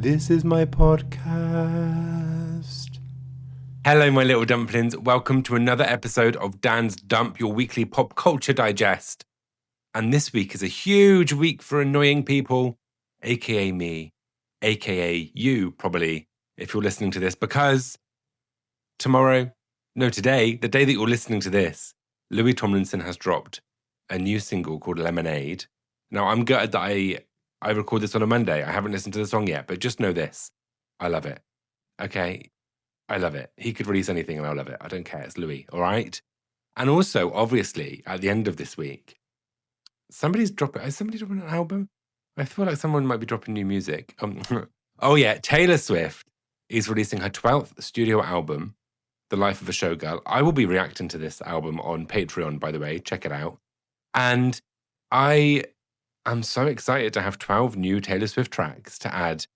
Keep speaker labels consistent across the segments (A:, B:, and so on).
A: This is my podcast. Hello, my little dumplings. Welcome to another episode of Dan's Dump, your weekly pop culture digest. And this week is a huge week for annoying people, aka me, aka you, probably, if you're listening to this, because today, the day that you're listening to this, Louis Tomlinson has dropped a new single called Lemonade. Now, I'm gutted that I record this on a Monday. I haven't listened to the song yet, but just know this. I love it. Okay? I love it. He could release anything and I'll love it. I don't care. It's Louis, all right? And also, obviously, at the end of this week, is somebody dropping an album? I feel like someone might be dropping new music. Oh yeah, Taylor Swift is releasing her 12th studio album, The Life of a Showgirl. I will be reacting to this album on Patreon, by the way. Check it out. And I'm so excited to have 12 new Taylor Swift tracks to add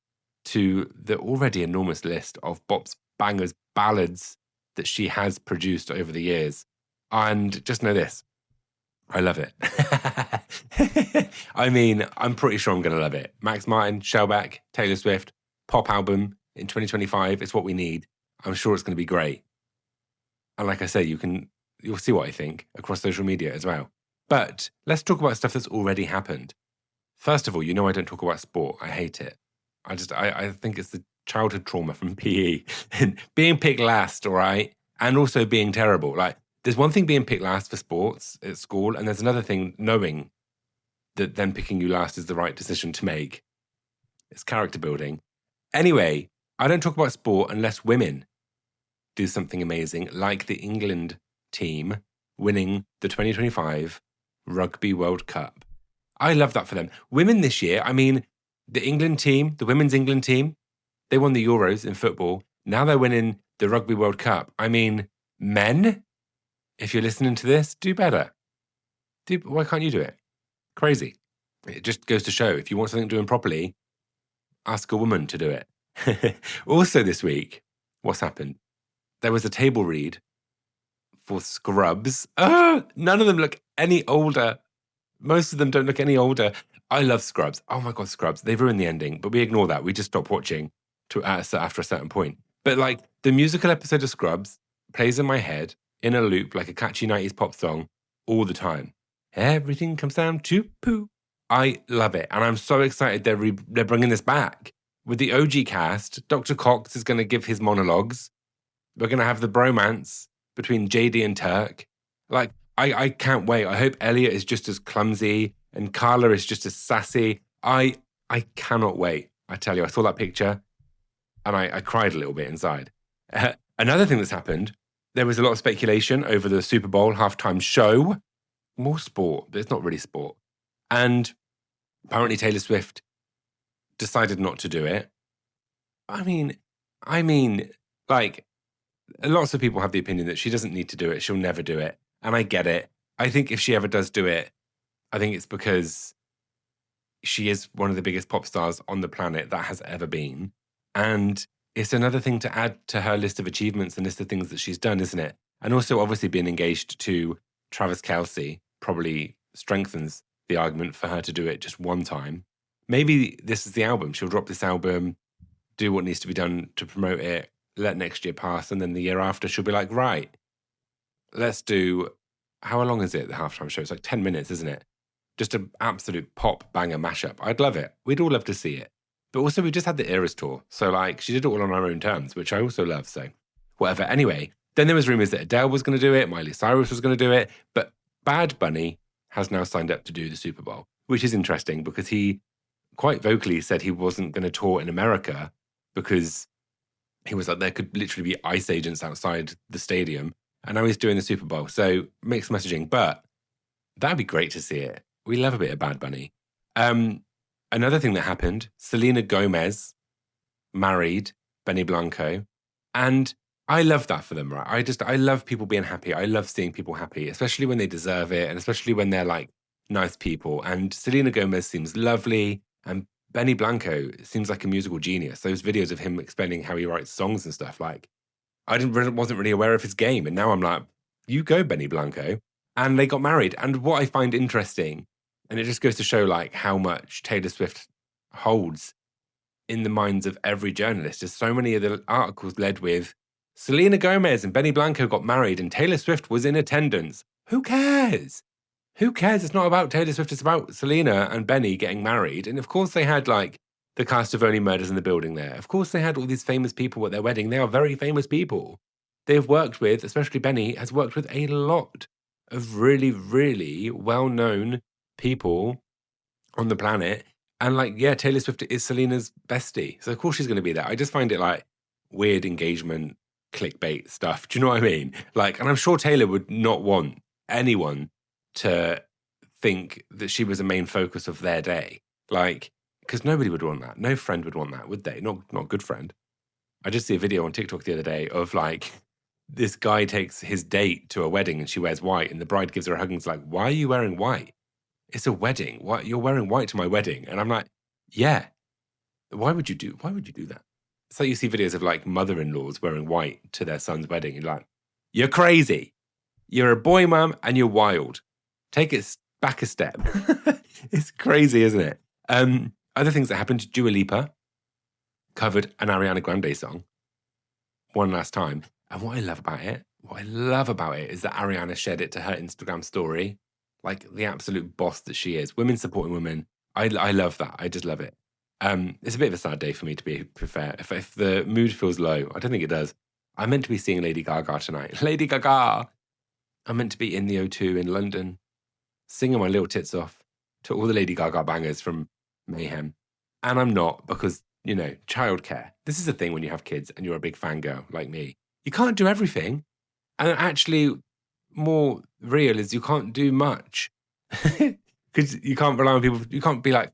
A: to the already enormous list of bops, bangers, ballads that she has produced over the years. And just know this, I love it. I mean, I'm pretty sure I'm going to love it. Max Martin, Shellback, Taylor Swift, pop album in 2025. It's what we need. I'm sure it's going to be great. And like I say, you'll see what I think across social media as well. But let's talk about stuff that's already happened. First of all, I don't talk about sport. I hate it. I think it's the childhood trauma from PE and being picked last, all right? And also being terrible. Like, there's one thing being picked last for sports at school, and there's another thing knowing that then picking you last is the right decision to make. It's character building. Anyway, I don't talk about sport unless women do something amazing, like the England team winning the 2025 Rugby World Cup. I love that for them. Women this year, I mean, the England team, the women's England team, they won the Euros in football. Now they're winning the Rugby World Cup. I mean, men, if you're listening to this, do better. Why can't you do it? Crazy. It just goes to show, if you want something doing properly, ask a woman to do it. Also this week, what's happened? There was a table read for Scrubs. None of them look any older. Most of them don't look any older. I love Scrubs. Oh my God, Scrubs. They ruined the ending, but we ignore that. We just stop watching after a certain point. But like the musical episode of Scrubs plays in my head in a loop like a catchy 90s pop song all the time. Everything comes down to poo. I love it. And I'm so excited they're bringing this back. With the OG cast, Dr. Cox is going to give his monologues. We're going to have the bromance between JD and Turk. Like, I can't wait. I hope Elliot is just as clumsy and Carla is just as sassy. I cannot wait. I tell you, I saw that picture and I cried a little bit inside. Another thing that's happened, there was a lot of speculation over the Super Bowl halftime show. More sport, but it's not really sport. And apparently Taylor Swift decided not to do it. I mean, like, lots of people have the opinion that she doesn't need to do it. She'll never do it. And I get it. I think if she ever does do it, I think it's because she is one of the biggest pop stars on the planet that has ever been. And it's another thing to add to her list of achievements and list of things that she's done, isn't it? And also, obviously, being engaged to Travis Kelce probably strengthens the argument for her to do it just one time. Maybe this is the album. She'll drop this album, do what needs to be done to promote it, let next year pass, and then the year after she'll be like, right, let's do, how long is it, the halftime show? It's like 10 minutes, isn't it? Just an absolute pop banger mashup. I'd love it. We'd all love to see it. But also we just had the Eras tour. So like she did it all on her own terms, which I also love. So whatever. Anyway, then there was rumors that Adele was going to do it. Miley Cyrus was going to do it. But Bad Bunny has now signed up to do the Super Bowl, which is interesting because he quite vocally said he wasn't going to tour in America because he was like, there could literally be ICE agents outside the stadium. And now he's doing the Super Bowl. So mixed messaging, but that'd be great to see it. We love a bit of Bad Bunny. Another thing that happened, Selena Gomez married Benny Blanco. And I love that for them, right? I love people being happy. I love seeing people happy, especially when they deserve it. And especially when they're like nice people. And Selena Gomez seems lovely. And Benny Blanco seems like a musical genius. Those videos of him explaining how he writes songs and stuff, like, wasn't really aware of his game. And now I'm like, you go, Benny Blanco. And they got married. And what I find interesting, and it just goes to show like how much Taylor Swift holds in the minds of every journalist is so many of the articles led with Selena Gomez and Benny Blanco got married and Taylor Swift was in attendance. Who cares? Who cares? It's not about Taylor Swift. It's about Selena and Benny getting married. And of course they had like the cast of Only Murders in the Building there. Of course they had all these famous people at their wedding. They are very famous people. They've worked with, especially Benny, has worked with a lot of really, really well-known people on the planet. And like, yeah, Taylor Swift is Selena's bestie. So of course she's going to be there. I just find it like weird engagement, clickbait stuff. Do you know what I mean? Like, and I'm sure Taylor would not want anyone to think that she was a main focus of their day. Like, because nobody would want that. No friend would want that, would they? Not a good friend. I just see a video on TikTok the other day of like, this guy takes his date to a wedding and she wears white and the bride gives her a hug and is like, why are you wearing white? It's a wedding. What, you're wearing white to my wedding? And I'm like, yeah. Why would you do that? It's like you see videos of like mother-in-laws wearing white to their son's wedding. You're like, you're crazy. You're a boy mum and you're wild. Take it back a step. It's crazy, isn't it? Other things that happened, Dua Lipa covered an Ariana Grande song one last time. And what I love about it is that Ariana shared it to her Instagram story. Like the absolute boss that she is. Women supporting women. I love that. I just love it. It's a bit of a sad day for me, to be fair. If the mood feels low, I don't think it does. I'm meant to be seeing Lady Gaga tonight. Lady Gaga! I'm meant to be in the O2 in London, singing my little tits off to all the Lady Gaga bangers from Mayhem. And I'm not because, you know, childcare. This is the thing when you have kids and you're a big fangirl like me. You can't do everything. And actually, more real is you can't do much. Because you can't rely on people. You can't be like,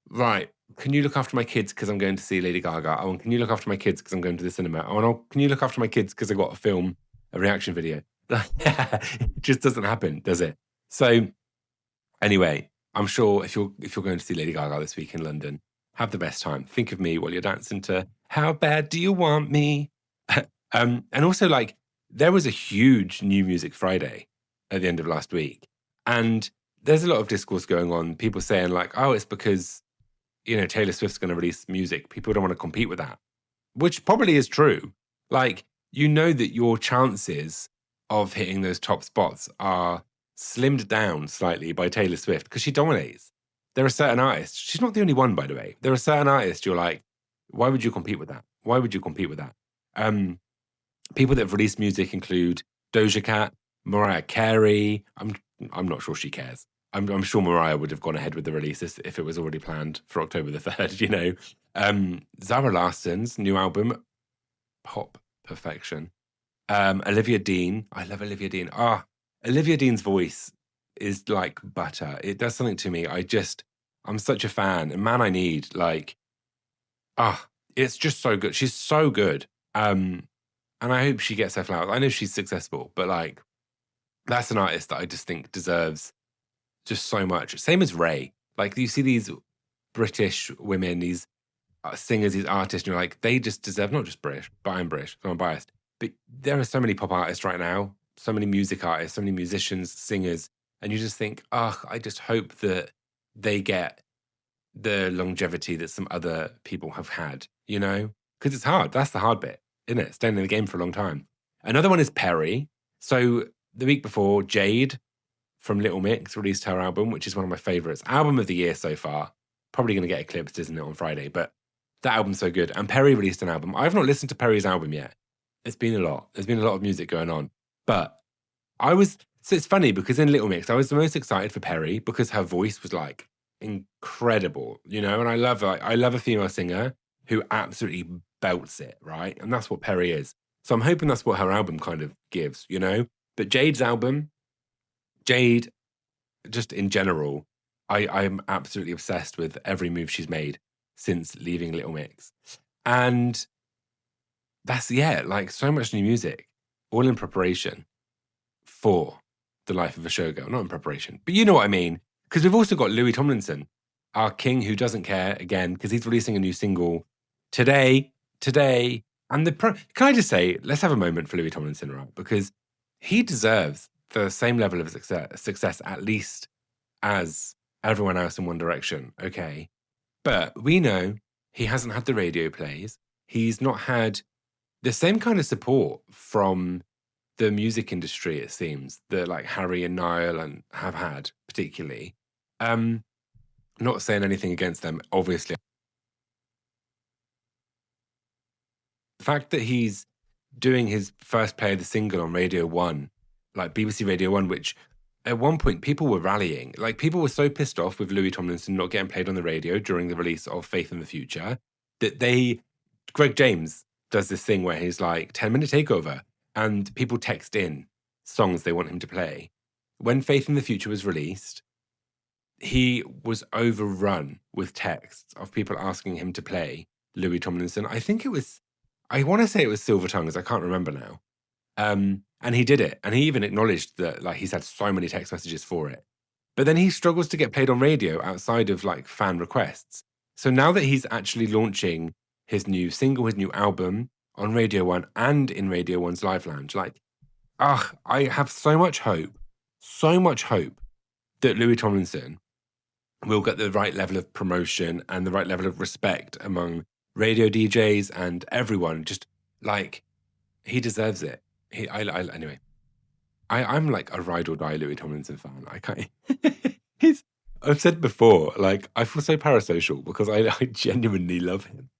A: right, can you look after my kids because I'm going to see Lady Gaga? Oh, and can you look after my kids because I'm going to the cinema? Oh, and can you look after my kids because I got to film a reaction video? It just doesn't happen, does it? So anyway, I'm sure if you're going to see Lady Gaga this week in London, have the best time. Think of me while you're dancing to How Bad Do You Want Me? And also, like, there was a huge New Music Friday at the end of last week. And there's a lot of discourse going on. People saying, like, oh, it's because, you know, Taylor Swift's going to release music. People don't want to compete with that, which probably is true. Like, you know that your chances of hitting those top spots are slimmed down slightly by Taylor Swift because she dominates. There are certain artists. She's not the only one, by the way. There are certain artists you're like, why would you compete with that? Why would you compete with that? People that have released music include Doja Cat, Mariah Carey. I'm not sure she cares. I'm sure Mariah would have gone ahead with the release if it was already planned for October the 3rd, you know. Zara Larsson's new album, Pop Perfection. Olivia Dean. I love Olivia Dean. Olivia Dean's voice is like butter. It does something to me. I'm such a fan. And man, I need like, it's just so good. She's so good. And I hope she gets her flowers. I know she's successful, but like, that's an artist that I just think deserves just so much. Same as Ray. Like, you see these British women, these singers, these artists, and you're like, they just deserve, not just British, but I'm British, so I'm biased. But there are so many pop artists right now, so many music artists, so many musicians, singers, and you just think, I just hope that they get the longevity that some other people have had, you know? Because it's hard. That's the hard bit, isn't it? Staying in the game for a long time. Another one is Perry. So the week before, Jade from Little Mix released her album, which is one of my favorites. Album of the year so far. Probably going to get eclipsed, isn't it, on Friday? But that album's so good. And Perry released an album. I've not listened to Perry's album yet. It's been a lot. There's been a lot of music going on. But so it's funny because in Little Mix, I was the most excited for Perry because her voice was like incredible, you know? And I love a female singer who absolutely belts it, right? And that's what Perry is. So I'm hoping that's what her album kind of gives, you know? But Jade's album, Jade, just in general, I'm absolutely obsessed with every move she's made since leaving Little Mix. And that's, like so much new music, all in preparation for the Life of a Showgirl. Not in preparation, but you know what I mean. Because we've also got Louis Tomlinson, our king who doesn't care, again, because he's releasing a new single today. And can I just say, let's have a moment for Louis Tomlinson, right? Because he deserves the same level of success at least as everyone else in One Direction, okay? But we know he hasn't had the radio plays. He's not had the same kind of support from the music industry, it seems, that like Harry and Niall and have had, particularly. Not saying anything against them, obviously. The fact that he's doing his first play of the single on Radio 1, like BBC Radio 1, which at one point people were rallying. Like, people were so pissed off with Louis Tomlinson not getting played on the radio during the release of Faith in the Future that Greg James does this thing where he's like, 10-minute takeover, and people text in songs they want him to play. When Faith in the Future was released, he was overrun with texts of people asking him to play Louis Tomlinson. I want to say it was Silver Tongues, I can't remember now. And he did it. And he even acknowledged that like he's had so many text messages for it. But then he struggles to get played on radio outside of like fan requests. So now that he's actually launching his new single, his new album on Radio 1 and in Radio 1's Live Lounge, like, I have so much hope that Louis Tomlinson will get the right level of promotion and the right level of respect among radio DJs and everyone. Just like, he deserves it. Anyway, I'm like a ride or die Louis Tomlinson fan. I can't. I've said before, like, I feel so parasocial because I genuinely love him.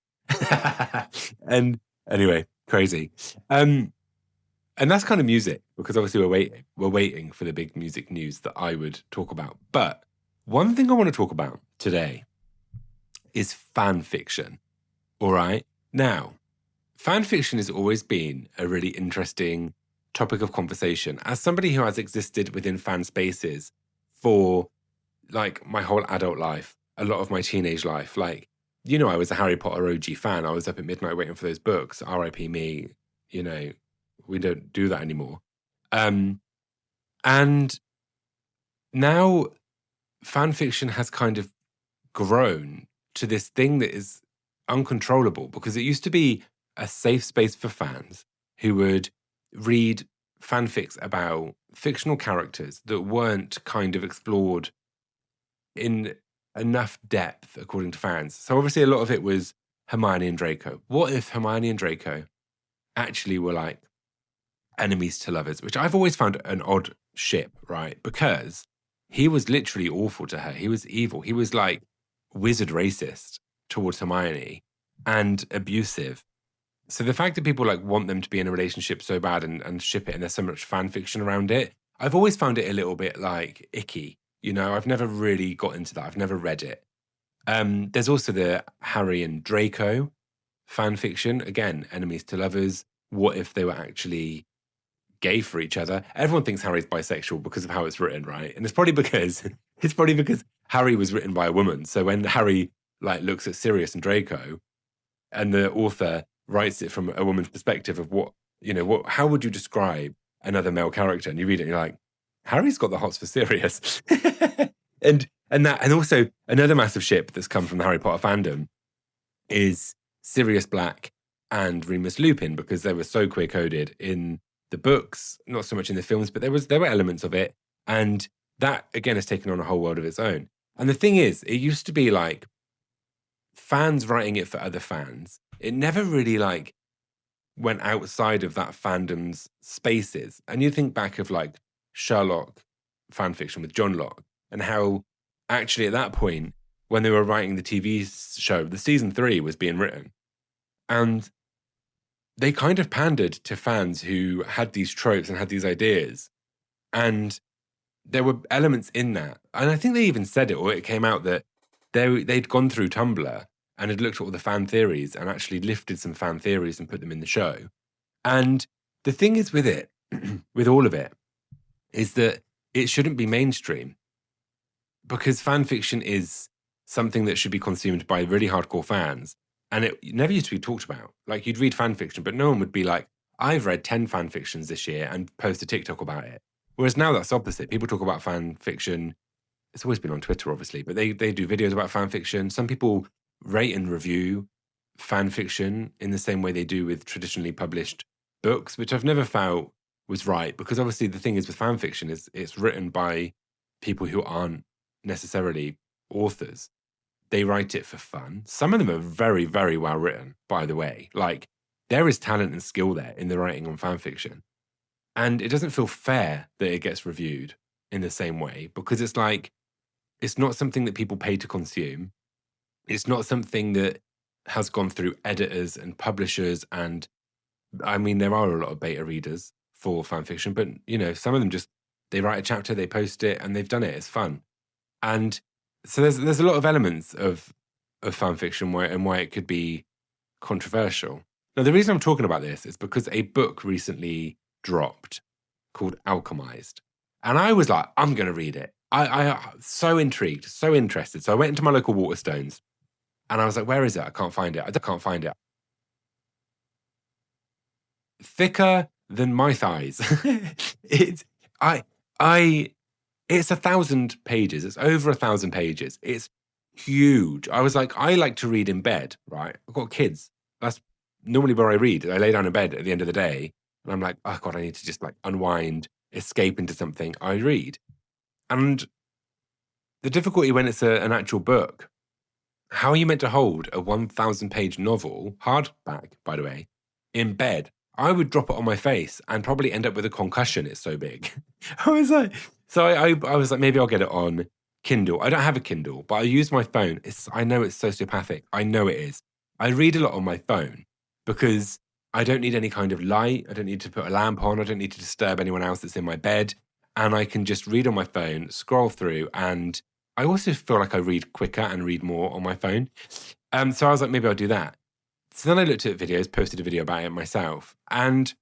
A: And anyway, crazy. And that's kind of music, because obviously we're waiting for the big music news that I would talk about. But one thing I want to talk about today is fan fiction. All right. Now, fan fiction has always been a really interesting topic of conversation. As somebody who has existed within fan spaces for like my whole adult life, a lot of my teenage life, like, you know, I was a Harry Potter OG fan. I was up at midnight waiting for those books. R.I.P. me. You know, we don't do that anymore. And now fan fiction has kind of grown to this thing that is uncontrollable, because it used to be a safe space for fans who would read fanfics about fictional characters that weren't kind of explored in enough depth, according to fans. So obviously a lot of it was Hermione and Draco. What if Hermione and Draco actually were like enemies to lovers, which I've always found an odd ship, right? Because he was literally awful to her. He was evil. He was like wizard racist towards Hermione and abusive. So the fact that people like want them to be in a relationship so bad and ship it, and there's so much fan fiction around it, I've always found it a little bit like icky. You know, I've never really got into that. I've never read it. There's also the Harry and Draco fan fiction. Again, enemies to lovers. What if they were actually gay for each other? Everyone thinks Harry's bisexual because of how it's written, right? And it's probably because Harry was written by a woman. So when Harry like looks at Sirius and Draco, and the author writes it from a woman's perspective of how would you describe another male character? And you read it and you're like, Harry's got the hots for Sirius. and also another massive ship that's come from the Harry Potter fandom is Sirius Black and Remus Lupin, because they were so queer coded in the books, not so much in the films, but there were elements of it. And that again has taken on a whole world of its own. And the thing is, it used to be like fans writing it for other fans. It never really like went outside of that fandom's spaces. And you think back of like Sherlock fan fiction with John Locke, and how actually at that point, when they were writing the TV show, the season 3 was being written. And they kind of pandered to fans who had these tropes and had these ideas. And there were elements in that. And I think they even said it, or it came out that they'd gone through Tumblr and had looked at all the fan theories and actually lifted some fan theories and put them in the show. And the thing is with it, with all of it, is that it shouldn't be mainstream, because fan fiction is something that should be consumed by really hardcore fans. And it never used to be talked about. Like, you'd read fan fiction, but no one would be like, I've read 10 fan fictions this year and post a TikTok about it. Whereas now that's opposite. People talk about fan fiction. It's always been on Twitter, obviously, but they do videos about fan fiction. Some people rate and review fan fiction in the same way they do with traditionally published books, which I've never felt was right, because obviously the thing is with fan fiction is it's written by people who aren't necessarily authors. they write it for fun. Some of them are very, very well written, by the way. Like, there is talent and skill there in the writing on fan fiction. And it doesn't feel fair that it gets reviewed in the same way, because it's like, it's not something that people pay to consume. It's not something that has gone through editors and publishers. And I mean, there are a lot of beta readers for fan fiction, but you know, some of them just, they write a chapter, they post it, and they've done it. It's fun. And so there's a lot of elements of fan fiction why it could be controversial. Now, the reason I'm talking about this is because a book recently dropped called Alchemised. And I was like, I'm going to read it. I so intrigued, so interested. So I went into my local Waterstones and I was like, where is it? I can't find it. I can't find it. Thicker than my thighs. It's 1,000 pages. It's over 1,000 pages. It's huge. I was like, I like to read in bed, right? I've got kids. That's normally where I read. I lay down in bed at the end of the day and I'm like, oh God, I need to just like unwind, escape into something. I read. And the difficulty when it's an actual book, how are you meant to hold a 1,000 page novel, hardback, by the way, in bed? I would drop it on my face and probably end up with a concussion. It's so big. I was like, I was like, maybe I'll get it on Kindle. I don't have a Kindle, but I use my phone. I know it's sociopathic. I know it is. I read a lot on my phone because I don't need any kind of light. I don't need to put a lamp on. I don't need to disturb anyone else that's in my bed. And I can just read on my phone, scroll through. And I also feel like I read quicker and read more on my phone. So I was like, maybe I'll do that. So then I looked at videos, posted a video about it myself. And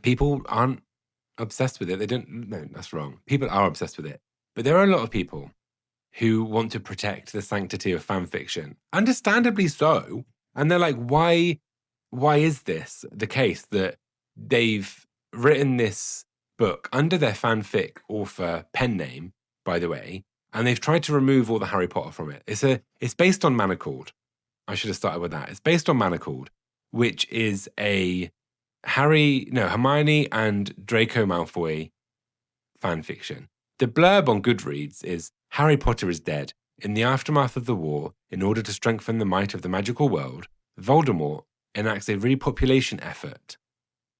A: people aren't obsessed with it. No, that's wrong. People are obsessed with it. But there are a lot of people who want to protect the sanctity of fan fiction, understandably so. And they're like, why is this the case that they've written this book under their fanfic author pen name, by the way, and they've tried to remove all the Harry Potter from it. It's based on Manacled. I should have started with that. It's based on Manacled, which is a Hermione and Draco Malfoy fan fiction. The blurb on Goodreads is, Harry Potter is dead. In the aftermath of the war, in order to strengthen the might of the magical world, Voldemort enacts a repopulation effort.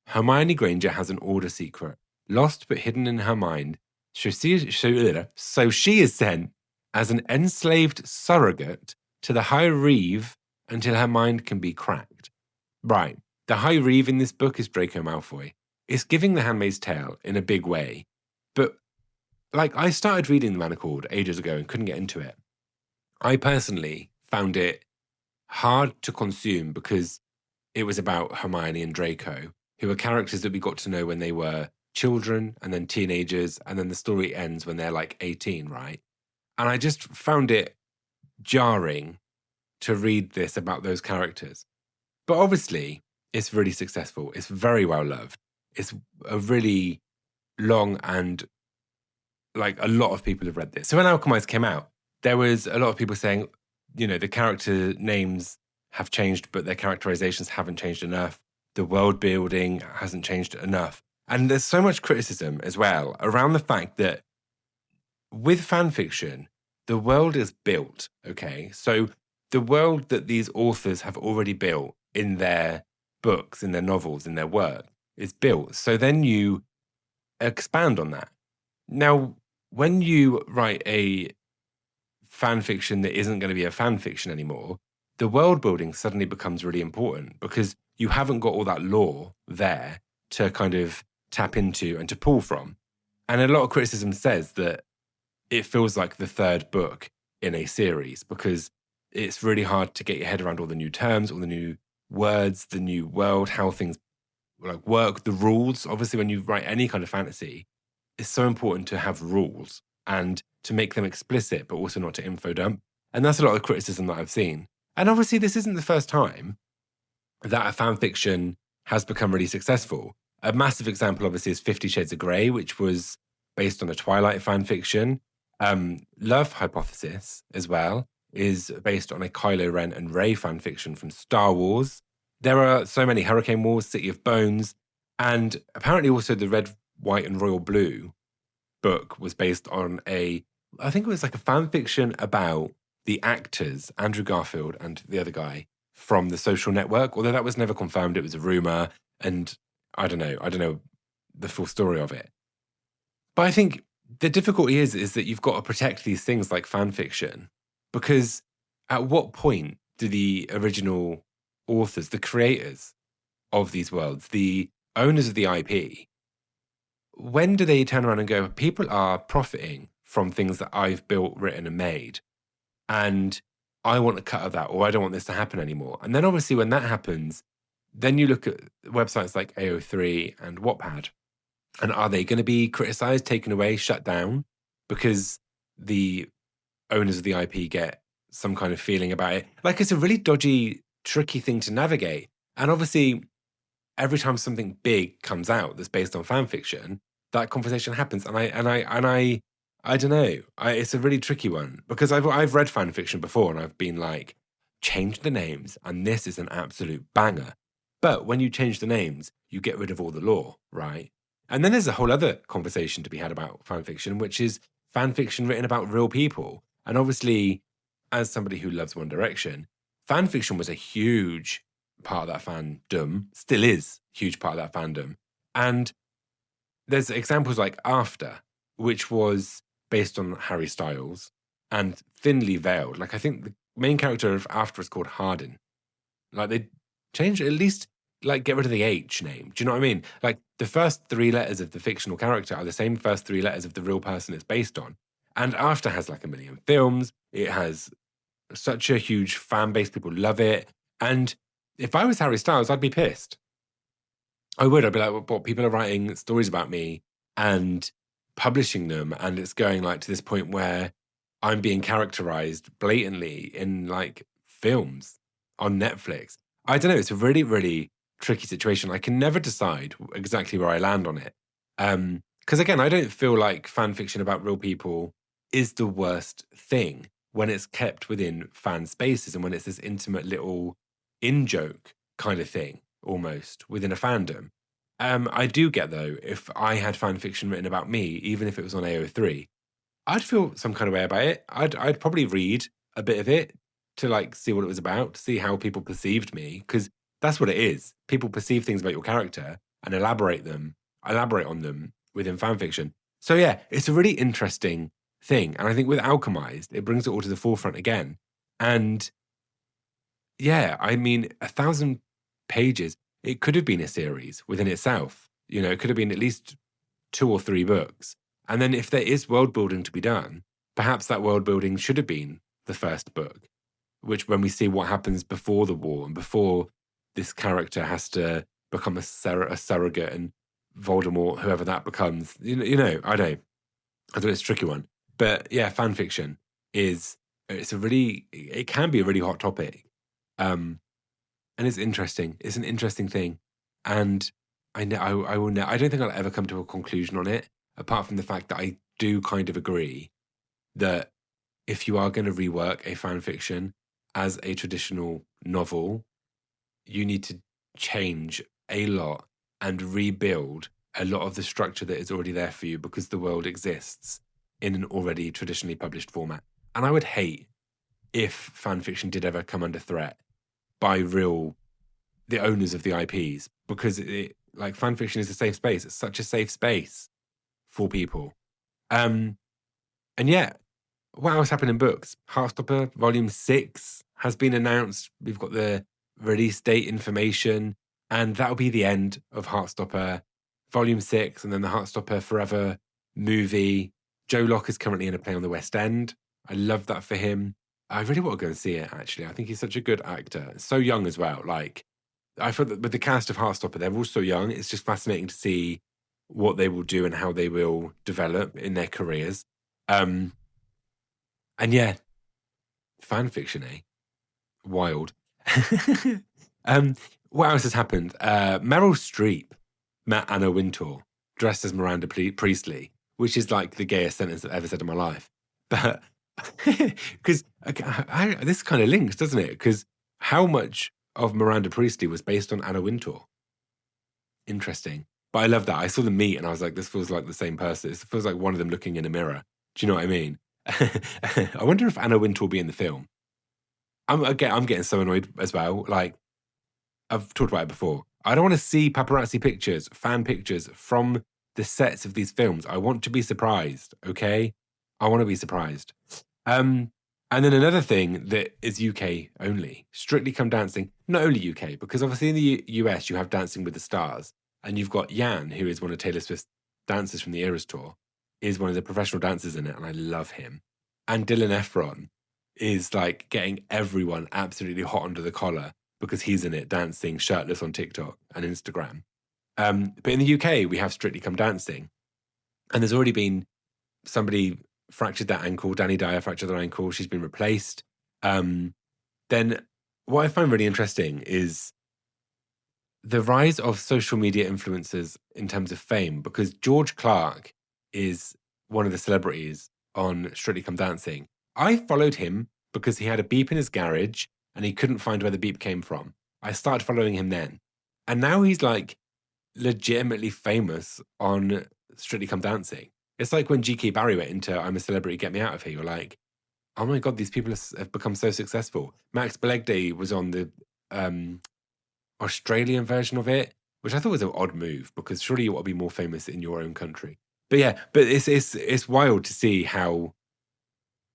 A: Hermione Granger has an order secret, lost but hidden in her mind, so she is sent as an enslaved surrogate to the High Reeve until her mind can be cracked. Right, the High Reeve in this book is Draco Malfoy. It's giving The Handmaid's Tale in a big way, but like I started reading The Manacled ages ago and couldn't get into it. I personally found it hard to consume because it was about Hermione and Draco, who are characters that we got to know when they were children and then teenagers, and then the story ends when they're like 18, right? And I just found it jarring to read this about those characters. But obviously, it's really successful. It's very well loved. It's a really long and like a lot of people have read this. So when Alchemised came out, there was a lot of people saying, you know, the character names have changed, but their characterizations haven't changed enough. The world building hasn't changed enough. And there's so much criticism as well around the fact that with fan fiction, the world is built, okay? So the world that these authors have already built in their books, in their novels, in their work is built. So then you expand on that. Now, when you write a fan fiction that isn't going to be a fan fiction anymore, the world building suddenly becomes really important because you haven't got all that lore there to kind of tap into and to pull from. And a lot of criticism says that it feels like the third book in a series because it's really hard to get your head around all the new terms, all the new words, the new world, how things like work, the rules. Obviously, when you write any kind of fantasy, it's so important to have rules and to make them explicit, but also not to info dump. And that's a lot of criticism that I've seen. And obviously, this isn't the first time that a fan fiction has become really successful. A massive example, obviously, is 50 Shades of Grey, which was based on a Twilight fan fiction. Love Hypothesis, as well, is based on a Kylo Ren and Rey fan fiction from Star Wars. There are so many: Hurricane Wars, City of Bones, and apparently also the Red, White, and Royal Blue book was based on I think it was like a fan fiction about the actors, Andrew Garfield and the other guy from The Social Network, although that was never confirmed. It was a rumor, and I don't know the full story of it. But I think the difficulty is that you've got to protect these things like fan fiction, because at what point do the original authors, the creators of these worlds, the owners of the IP, when do they turn around and go, people are profiting from things that I've built, written, and made, and I want a cut of that, or I don't want this to happen anymore? And then obviously when that happens, then you look at websites like AO3 and Wattpad, and are they going to be criticized, taken away, shut down because the owners of the IP get some kind of feeling about it? Like, it's a really dodgy, tricky thing to navigate. And obviously, every time something big comes out that's based on fan fiction, that conversation happens. And I don't know. It's a really tricky one, because I've read fan fiction before and I've been like, change the names, and this is an absolute banger. But when you change the names, you get rid of all the lore, right? And then there's a whole other conversation to be had about fan fiction, which is fan fiction written about real people. And obviously, as somebody who loves One Direction, fan fiction was a huge part of that fandom, still is a huge part of that fandom. And there's examples like After, which was based on Harry Styles and thinly veiled. Like, I think the main character of After is called Hardin. Like, they changed, at least, like, get rid of the H name. Do you know what I mean? Like, the first 3 letters of the fictional character are the same first 3 letters of the real person it's based on. And After has like 1 million films. It has such a huge fan base. People love it. And if I was Harry Styles, I'd be pissed. I would. I'd be like, what, people are writing stories about me and publishing them, and it's going like to this point where I'm being characterized blatantly in like films on Netflix. I don't know. It's a really, really tricky situation. I can never decide exactly where I land on it. Because again, I don't feel like fan fiction about real people is the worst thing when it's kept within fan spaces and when it's this intimate little in-joke kind of thing almost within a fandom. I do get, though, if I had fan fiction written about me, even if it was on AO3, I'd feel some kind of way about it. I'd probably read a bit of it to like see what it was about, see how people perceived me, because that's what it is. People perceive things about your character and elaborate on them within fan fiction. So yeah, it's a really interesting thing. And I think with Alchemised, it brings it all to the forefront again. And yeah, I mean, 1,000 pages, it could have been a series within itself. You know, it could have been at least 2 or 3 books. And then if there is world building to be done, perhaps that world building should have been the first book, which when we see what happens before the war and before this character has to become a surrogate and Voldemort, whoever that becomes, I don't know, it's a tricky one. But yeah, fan fiction it can be a really hot topic. And it's interesting. It's an interesting thing. And I don't think I'll ever come to a conclusion on it, apart from the fact that I do kind of agree that if you are going to rework a fan fiction as a traditional novel, you need to change a lot and rebuild a lot of the structure that is already there for you, because the world exists in an already traditionally published format. And I would hate if fan fiction did ever come under threat by the owners of the IPs, because like fan fiction is a safe space. It's such a safe space for people. And yeah, what else happened in books? Heartstopper Volume 6 has been announced. We've got the release date information, and that'll be the end of Heartstopper Volume 6, and then the Heartstopper Forever movie. Joe Locke is currently in a play on the West End. I love that for him. I really want to go and see it, actually. I think he's such a good actor. So young as well. Like, I feel that with the cast of Heartstopper, they're all so young. It's just fascinating to see what they will do and how they will develop in their careers. And yeah, fan fiction, eh? Wild. What else has happened? Meryl Streep met Anna Wintour dressed as Miranda Priestley, which is like the gayest sentence I've ever said in my life. But because this kind of links, doesn't it? Because how much of Miranda Priestley was based on Anna Wintour? Interesting. But I love that. I saw them meet and I was like, this feels like the same person. It feels like one of them looking in a mirror. Do you know what I mean? I wonder if Anna Wintour will be in the film. I'm getting so annoyed as well. Like, I've talked about it before. I don't want to see paparazzi pictures, fan pictures from the sets of these films. I want to be surprised, okay? I want to be surprised. And then another thing that is UK only, Strictly Come Dancing, not only UK, because obviously in the US you have Dancing with the Stars, and you've got Jan, who is one of Taylor Swift's dancers from the Eras Tour, is one of the professional dancers in it, and I love him. And Dylan Efron is like getting everyone absolutely hot under the collar because he's in it dancing shirtless on TikTok and Instagram. But in the UK, we have Strictly Come Dancing. And there's already been somebody fractured that ankle. Danny Dyer fractured their ankle. She's been replaced. Then what I find really interesting is the rise of social media influencers in terms of fame, because George Clark is one of the celebrities on Strictly Come Dancing. I followed him because he had a beep in his garage and he couldn't find where the beep came from. I started following him then. And now he's like legitimately famous on Strictly Come Dancing. It's like when GK Barry went into I'm a Celebrity, Get Me Out of Here. You're like, oh my God, these people have become so successful. Max Belegday was on the Australian version of it, which I thought was an odd move because surely you want to be more famous in your own country. But yeah, but it's wild to see how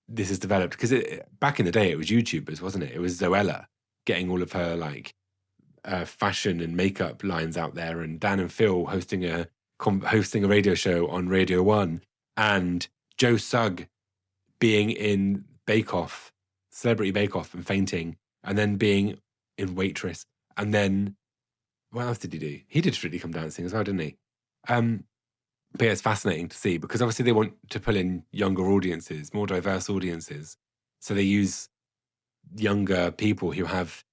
A: this has developed, because back in the day it was YouTubers, wasn't it? It was Zoella getting all of her like fashion and makeup lines out there, and Dan and Phil hosting a radio show on Radio 1, and Joe Sugg being in Bake Off, Celebrity Bake Off, and fainting, and then being in Waitress, and then what else did he do? He did Strictly Come Dancing as well, didn't he? But yeah, it's fascinating to see because obviously they want to pull in younger audiences, more diverse audiences. So they use younger people who have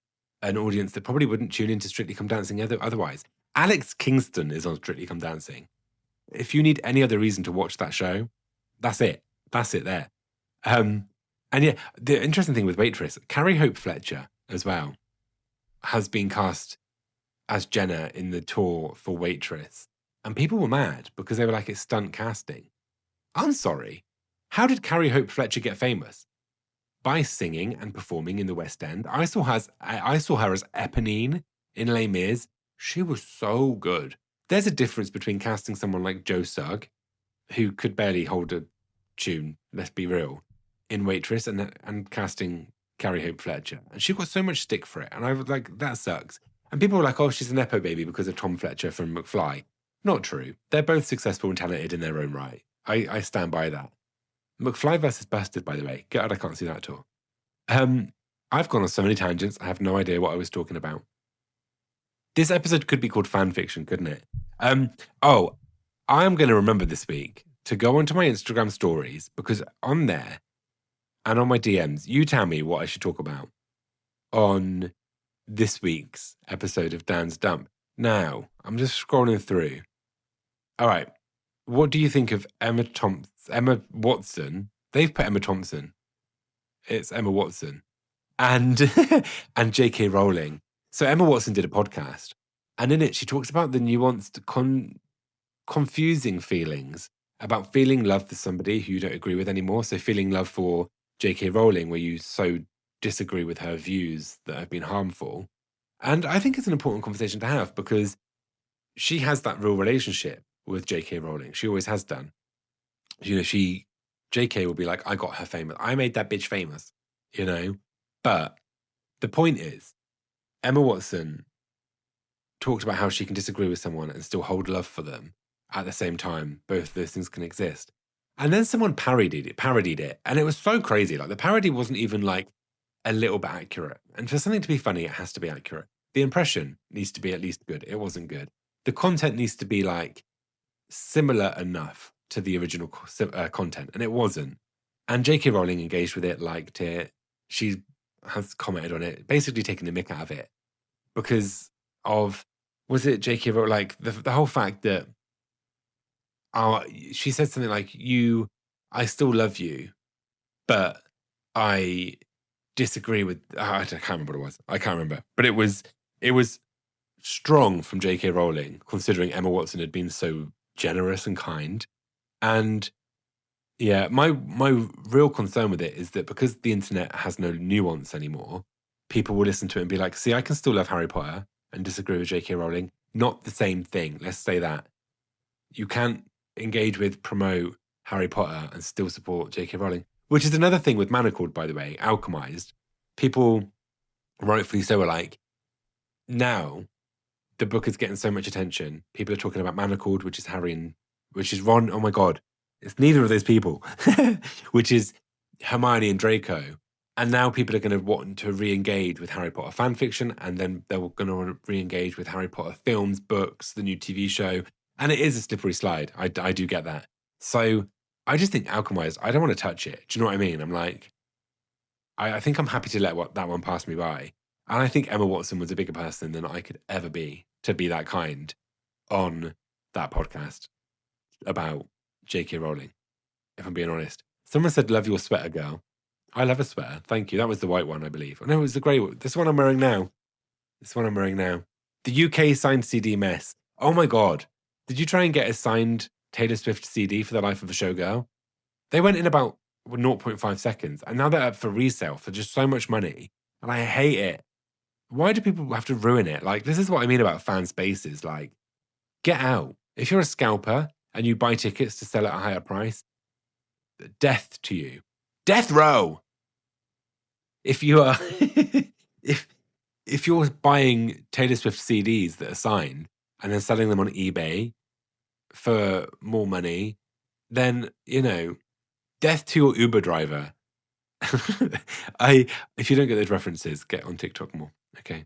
A: an audience that probably wouldn't tune into Strictly Come Dancing otherwise. Alex Kingston is on Strictly Come Dancing. If you need any other reason to watch that show, that's it. That's it there. And yeah, the interesting thing with Waitress, Carrie Hope Fletcher as well has been cast as Jenna in the tour for Waitress. And people were mad because they were like, it's stunt casting. I'm sorry. How did Carrie Hope Fletcher get famous? By singing and performing in the West End. I saw her as Eponine in Les Mis. She was so good. There's a difference between casting someone like Joe Sugg, who could barely hold a tune, let's be real, in Waitress, and casting Carrie Hope Fletcher. And she got so much stick for it. And I was like, that sucks. And people were like, oh, she's an Epo baby because of Tom Fletcher from McFly. Not true. They're both successful and talented in their own right. I stand by that. McFly versus Busted, by the way. God, I can't see that at all. I've gone on so many tangents. I have no idea what I was talking about. This episode could be called Fanfiction, couldn't it? Oh, I am going to remember this week to go onto my Instagram stories, because on there and on my DMs, you tell me what I should talk about on this week's episode of Dan's Dump. Now, I'm just scrolling through. All right. What do you think of Emma Watson? They've put Emma Thompson. It's Emma Watson. And and J.K. Rowling. So Emma Watson did a podcast, and in it she talks about the nuanced, confusing feelings about feeling love for somebody who you don't agree with anymore. So feeling love for J.K. Rowling, where you so disagree with her views that have been harmful. And I think it's an important conversation to have, because she has that real relationship with J.K. Rowling. She always has done. You know, J.K. will be like, I got her famous. I made that bitch famous, you know? But the point is, Emma Watson talked about how she can disagree with someone and still hold love for them at the same time. Both those things can exist. And then someone parodied it. And it was so crazy. Like, the parody wasn't even like a little bit accurate. And for something to be funny, it has to be accurate. The impression needs to be at least good. It wasn't good. The content needs to be like similar enough to the original content, and it wasn't. And J.K. Rowling engaged with it, liked it. She has commented on it, basically taking the mick out of it because of, was it J.K. Rowling, like the whole fact that she said something like, I still love you, but I disagree with, I can't remember what it was. I can't remember. But it was strong from J.K. Rowling, considering Emma Watson had been so generous and kind. And Yeah, my real concern with it is that because the internet has no nuance anymore, people will listen to it and be like, see, I can still love Harry Potter and disagree with J.K. Rowling. Not the same thing. Let's say that. You can't engage with, promote Harry Potter and still support J.K. Rowling, which is another thing with Manacled, by the way, Alchemised. People, rightfully so, are like, now the book is getting so much attention. People are talking about Manacled, which is Harry and which is Ron. Oh my God, it's neither of those people, which is Hermione and Draco. And now people are going to want to re-engage with Harry Potter fan fiction, and then they're going to want to re-engage with Harry Potter films, books, the new TV show. And it is a slippery slide. I do get that. So I just think Alchemized, I don't want to touch it. Do you know what I mean? I'm like, I think I'm happy to let that one pass me by. And I think Emma Watson was a bigger person than I could ever be to be that kind on that podcast about J.K. Rowling, if I'm being honest. Someone said, love your sweater, girl. I love a sweater. Thank you. That was the white one, I believe. Oh, no, it was the grey one. This one I'm wearing now. The UK signed CD mess. Oh my God. Did you try and get a signed Taylor Swift CD for the Life of a Showgirl? They went in about 0.5 seconds, and now they're up for resale for just so much money. And I hate it. Why do people have to ruin it? Like, this is what I mean about fan spaces. Like, get out. If you're a scalper and you buy tickets to sell at a higher price, death to you. Death row. If you are, if you're buying Taylor Swift CDs that are signed and then selling them on eBay for more money, then, you know, death to your Uber driver. If you don't get those references, get on TikTok more. Okay.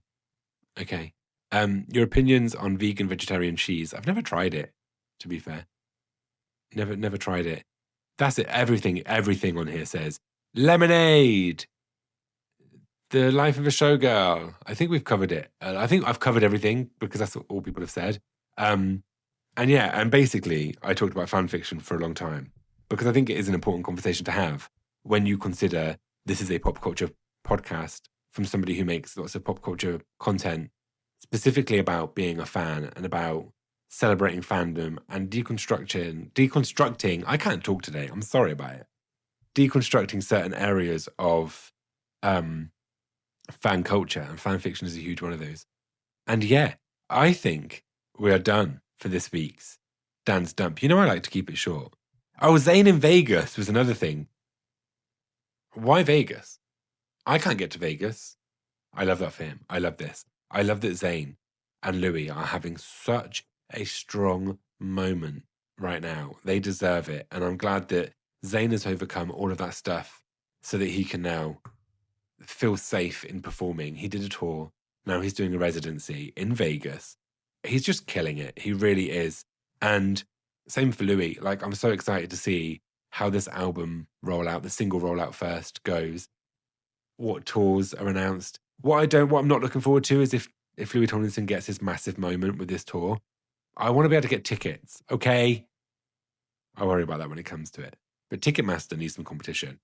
A: Your opinions on vegan vegetarian cheese. I've never tried it, to be fair. Never tried it. That's it. Everything on here says lemonade. The Life of a Showgirl. I think we've covered it. I think I've covered everything because that's what all people have said. And basically I talked about fan fiction for a long time because I think it is an important conversation to have when you consider this is a pop culture podcast from somebody who makes lots of pop culture content, specifically about being a fan and about celebrating fandom and deconstructing. I can't talk today. I'm sorry about it. Deconstructing certain areas of fan culture, and fan fiction is a huge one of those. And yeah, I think we are done for this week's Dan's Dump. You know, I like to keep it short. Oh, Zayn in Vegas was another thing. Why Vegas? I can't get to Vegas. I love that for him. I love this. I love that Zayn and Louis are having such a strong moment right now. They deserve it. And I'm glad that Zayn has overcome all of that stuff so that he can now feel safe in performing. He did a tour. Now he's doing a residency in Vegas. He's just killing it. He really is. And same for Louis. Like, I'm so excited to see how this album rollout, the single rollout first, goes. What tours are announced. What I'm not looking forward to is if Louis Tomlinson gets his massive moment with this tour. I want to be able to get tickets, okay? I worry about that when it comes to it. But Ticketmaster needs some competition.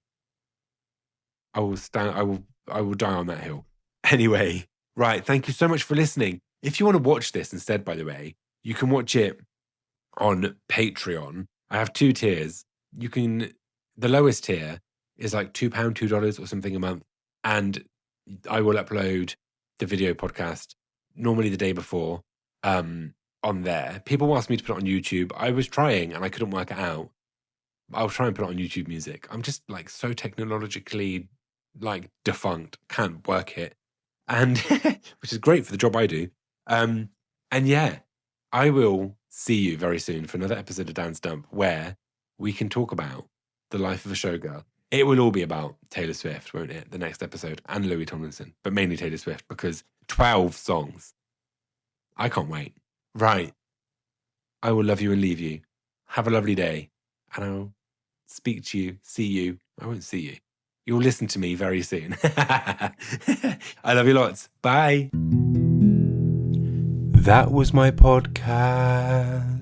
A: I will die on that hill. Anyway, right, thank you so much for listening. If you want to watch this instead, by the way, you can watch it on Patreon. I have 2 tiers. The lowest tier is like £2, $2 or something a month. And I will upload the video podcast normally the day before on there. People ask me to put it on YouTube. I was trying and I couldn't work it out. I'll try and put it on YouTube Music. I'm just like so technologically like defunct, can't work it. And which is great for the job I do. And yeah, I will see you very soon for another episode of Dan's Dump where we can talk about the life of a showgirl. It will all be about Taylor Swift, won't it? The next episode, and Louis Tomlinson, but mainly Taylor Swift because 12 songs. I can't wait. Right. I will love you and leave you. Have a lovely day. And I'll speak to you, see you. I won't see you. You'll listen to me very soon. I love you lots. Bye. That was my podcast.